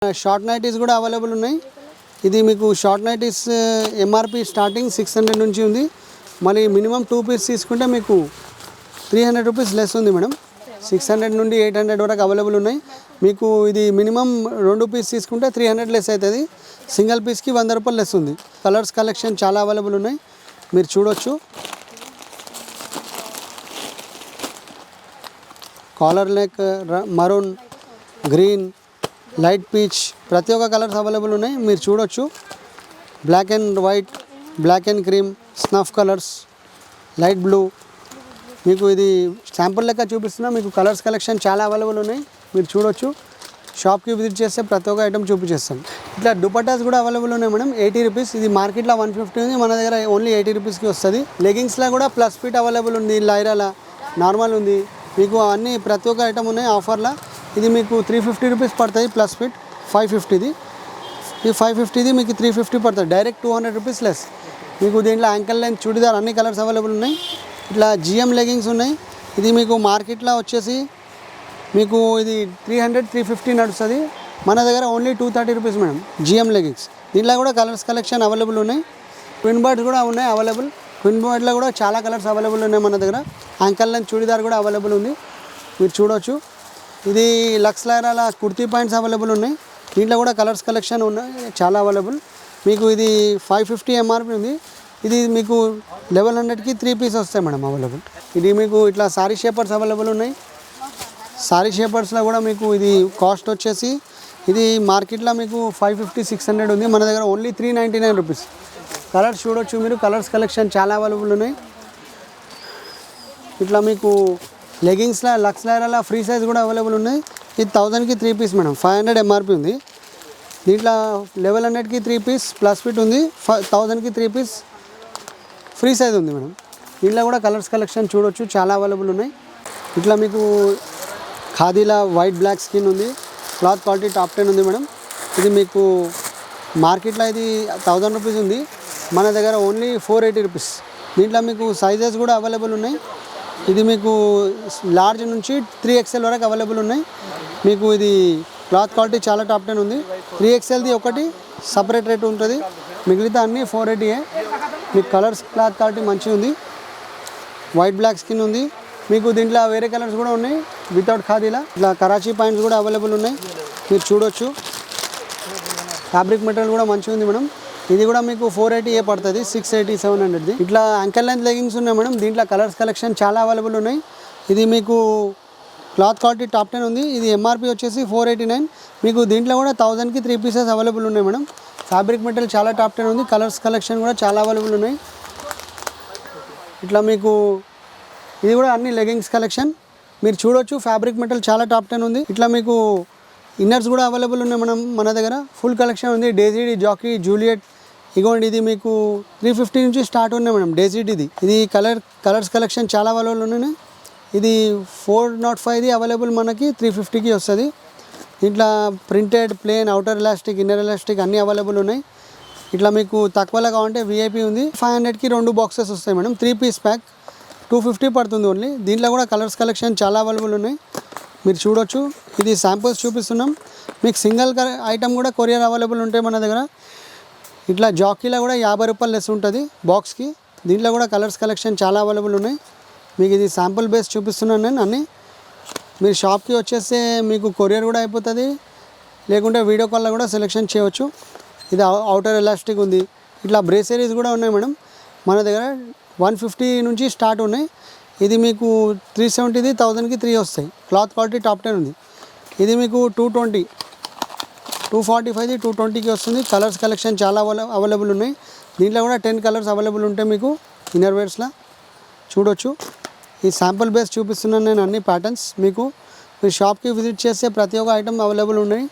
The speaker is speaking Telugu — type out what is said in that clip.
షార్ట్ నైటీస్ కూడా అవైలబుల్ ఉన్నాయి. ఇది మీకు షార్ట్ నైటీస్ ఎంఆర్పి స్టార్టింగ్ 600 నుంచి ఉంది. మళ్ళీ మినిమం 2 పీస్ తీసుకుంటే మీకు 300 రూపీస్ లెస్ ఉంది మేడం. 600 నుండి 800 వరకు అవైలబుల్ ఉన్నాయి. మీకు ఇది మినిమం 2 పీస్ తీసుకుంటే 300 లెస్ అవుతుంది. సింగిల్ పీస్కి 100 రూపాయలు లెస్ ఉంది. కలర్స్ కలెక్షన్ చాలా అవైలబుల్ ఉన్నాయి, మీరు చూడొచ్చు. Collar neck, maroon, green, light peach, ప్రతి ఒక్క కలర్స్ అవైలబుల్ ఉన్నాయి, మీరు చూడొచ్చు. Black and white, black and cream, snuff colours, light blue. మీకు ఇది శాంపుల్ లెక్క చూపిస్తున్నా. మీకు కలర్స్ కలెక్షన్ చాలా అవైలబుల్ ఉన్నాయి, మీరు చూడొచ్చు. షాప్కి విజిట్ చేస్తే ప్రతి ఒక్క ఐటమ్ చూపించేస్తాం. ఇట్లా దుపట్టాస్ కూడా అవైలబుల్ ఉన్నాయి మేడం. 80 రూపీస్. ఇది మార్కెట్లో 150 ఉంది, మన దగ్గర ఓన్లీ 80 రూపీస్కి వస్తుంది. లెగిన్స్లో కూడా ప్లస్ ఫిట్ అవైలబుల్ ఉంది, లైరాల నార్మల్ ఉంది. మీకు అన్ని ప్రతి ఒక్క ఐటమ్ ఉన్నాయి ఆఫర్లో. ఇది మీకు 350 రూపీస్ పడుతుంది ప్లస్ ఫిట్. 550ది, ఈ 550ది మీకు 350 పడుతుంది. Direct 200 rupees less. మీకు దీంట్లో యాంకల్ లెంత్ చుడిదార్ అన్ని కలర్స్ అవైలబుల్ ఉన్నాయి. ఇట్లా జిఎం లెగింగ్స్ ఉన్నాయి. ఇది మీకు మార్కెట్లో వచ్చేసి మీకు ఇది 300-350 నడుస్తుంది, మన దగ్గర only 230 rupees madam. GM leggings దీంట్లో కూడా కలర్స్ కలెక్షన్ అవైలబుల్ ఉన్నాయి. ట్విన్ బర్డ్స్ కూడా ఉన్నాయి అవైలబుల్. ట్విన్ బర్డ్లో కూడా చాలా కలర్స్ అవైలబుల్ ఉన్నాయి మన దగ్గర. యాంకల్ లెంత్ చుడిదార్ కూడా అవైలబుల్ ఉంది, మీరు చూడవచ్చు. ఇది లక్స్ లైరాల కుర్తీ పాయింట్స్ అవైలబుల్ ఉన్నాయి. దీంట్లో కూడా కలర్స్ కలెక్షన్ ఉన్నాయి చాలా అవైలబుల్. మీకు ఇది 550 ఎంఆర్పి ఉంది. ఇది మీకు 1100కి 3 పీస్ వస్తాయి మేడం అవైలబుల్. ఇది మీకు ఇట్లా సారీ షేపర్స్ అవైలబుల్ ఉన్నాయి. సారీ షేపర్స్లో కూడా మీకు ఇది కాస్ట్ వచ్చేసి ఇది మార్కెట్లో మీకు 550-600 ఉంది, మన దగ్గర ఓన్లీ 399 రూపీస్. కలర్స్ చూడొచ్చు మీరు. కలర్స్ కలెక్షన్ చాలా అవైలబుల్ ఉన్నాయి. ఇట్లా మీకు లెగింగ్స్లో లక్స్ లైరాల ఫ్రీ సైజ్ కూడా అవైలబుల్ ఉన్నాయి. ఇది 1000కి 3 పీస్ మేడం. 500 ఎంఆర్పి ఉంది. దీంట్లో 1100కి 3 పీస్ ప్లస్ ఫిట్ ఉంది. 1000కి 3 పీస్ ఫ్రీ సైజ్ ఉంది మేడం. దీంట్లో కూడా కలర్స్ కలెక్షన్ చూడొచ్చు చాలా అవైలబుల్ ఉన్నాయి. ఇట్లా మీకు ఖాదీలా వైట్ బ్లాక్ స్కిన్ ఉంది. క్లాత్ క్వాలిటీ టాప్ 10 ఉంది మేడం. ఇది మీకు మార్కెట్లో ఇది 1000 రూపీస్ ఉంది, మన దగ్గర ఓన్లీ 480 రూపీస్. దీంట్లో మీకు సైజెస్ కూడా అవైలబుల్ ఉన్నాయి. ఇది మీకు లార్జ్ నుంచి 3XL వరకు అవైలబుల్ ఉన్నాయి. మీకు ఇది క్లాత్ క్వాలిటీ చాలా టాప్ 10 ఉంది. 3XLది ఒకటి సపరేట్ రేట్ ఉంటుంది, మిగతా అన్నీ 480. మీకు కలర్స్ క్లాత్ క్వాలిటీ మంచిగా ఉంది. వైట్ బ్లాక్ స్కిన్ ఉంది. మీకు దీంట్లో వేరే కలర్స్ కూడా ఉన్నాయి వితౌట్ ఖాదీలా. ఇట్లా కరాచీ పాయింట్స్ కూడా అవైలబుల్ ఉన్నాయి, మీరు చూడొచ్చు. ఫ్యాబ్రిక్ మెటీరియల్ కూడా మంచిగా ఉంది మేడం. ఇది కూడా మీకు 480 పడుతుంది, 680-700ది. ఇట్లా యాంకల్ లెంత్ లెగింగ్స్ ఉన్నాయి మేడం. దీంట్లో కలర్స్ కలెక్షన్ చాలా అవైలబుల్ ఉన్నాయి. ఇది మీకు క్లాత్ క్వాలిటీ టాప్ 10 ఉంది. ఇది ఎంఆర్పి వచ్చేసి 489. మీకు దీంట్లో కూడా 1000కి 3 పీసెస్ అవైలబుల్ ఉన్నాయి మేడం. ఫ్యాబ్రిక్ మెటీరియల్ చాలా టాప్ 10 ఉంది. కలర్స్ కలెక్షన్ కూడా చాలా అవైలబుల్ ఉన్నాయి. ఇట్లా మీకు ఇది కూడా అన్ని లెగింగ్స్ కలెక్షన్ మీరు చూడొచ్చు. ఫ్యాబ్రిక్ మెటీరియల్ చాలా టాప్ 10 ఉంది. ఇట్లా మీకు ఇన్నర్స్ కూడా అవైలబుల్ ఉన్నాయి మనం మన దగ్గర. ఫుల్ కలెక్షన్ ఉంది. డేజీడీ, జాకీ, జూలియట్. ఇగోండి ఇది మీకు 350 నుంచి స్టార్ట్ ఉన్నాయి మేడం డేజీడీది. ఇది కలర్స్ కలెక్షన్ చాలా అవైలబుల్ ఉన్నాయి. ఇది 405ది అవైలబుల్ మనకి 350కి వస్తుంది. ఇట్లా printed, plain, outer elastic, inner elastic అన్నీ అవైలబుల్ ఉన్నాయి. ఇట్లా మీకు తక్కువలో కావాలంటే విఐపి ఉంది. 500కి 2 బాక్సెస్ వస్తాయి మేడం. 3 పీస్ ప్యాక్ 250 పడుతుంది ఓన్లీ. దీంట్లో కూడా కలర్స్ కలెక్షన్ చాలా అవైలబుల్ ఉన్నాయి, మీరు చూడొచ్చు. ఇది శాంపుల్స్ చూపిస్తున్నాం. మీకు సింగిల్ ఐటమ్ కూడా కొరియర్ అవైలబుల్ ఉంటాయి మన దగ్గర. ఇట్లా జాకీలో కూడా 50 రూపాయలు లెస్ ఉంటుంది బాక్స్కి. దీంట్లో కూడా కలర్స్ కలెక్షన్ చాలా అవైలబుల్ ఉన్నాయి. మీకు ఇది శాంపుల్ బేస్ చూపిస్తున్నాను నేను అన్నీ. మీరు షాప్కి వచ్చేస్తే మీకు కొరియర్ కూడా అయిపోతుంది, లేకుంటే వీడియో కాల్లో కూడా సెలెక్షన్ చేయవచ్చు. ఇది అవుటర్ ఎలాస్టిక్ ఉంది. ఇట్లా బ్రేసరీస్ కూడా ఉన్నాయి మేడం మన దగ్గర. 150 నుంచి స్టార్ట్ ఉన్నాయి. ఇది మీకు 370ది 1000కి 3 వస్తాయి. క్లాత్ క్వాలిటీ టాప్ 10 ఉంది. ఇది మీకు 220, 245ది 220కి వస్తుంది. కలర్స్ కలెక్షన్ చాలా అవైలబుల్ ఉన్నాయి. దీంట్లో కూడా 10 కలర్స్ అవైలబుల్ ఉంటాయి మీకు ఇన్నర్ వేర్స్లో, చూడొచ్చు. ఈ శాంపుల్ బేస్ చూపిస్తున్నాను నేను అన్ని ప్యాటర్న్స్ మీకు. మీరు షాప్కి విజిట్ చేస్తే ప్రతి ఒక్క ఐటమ్ అవైలబుల్ ఉన్నాయి.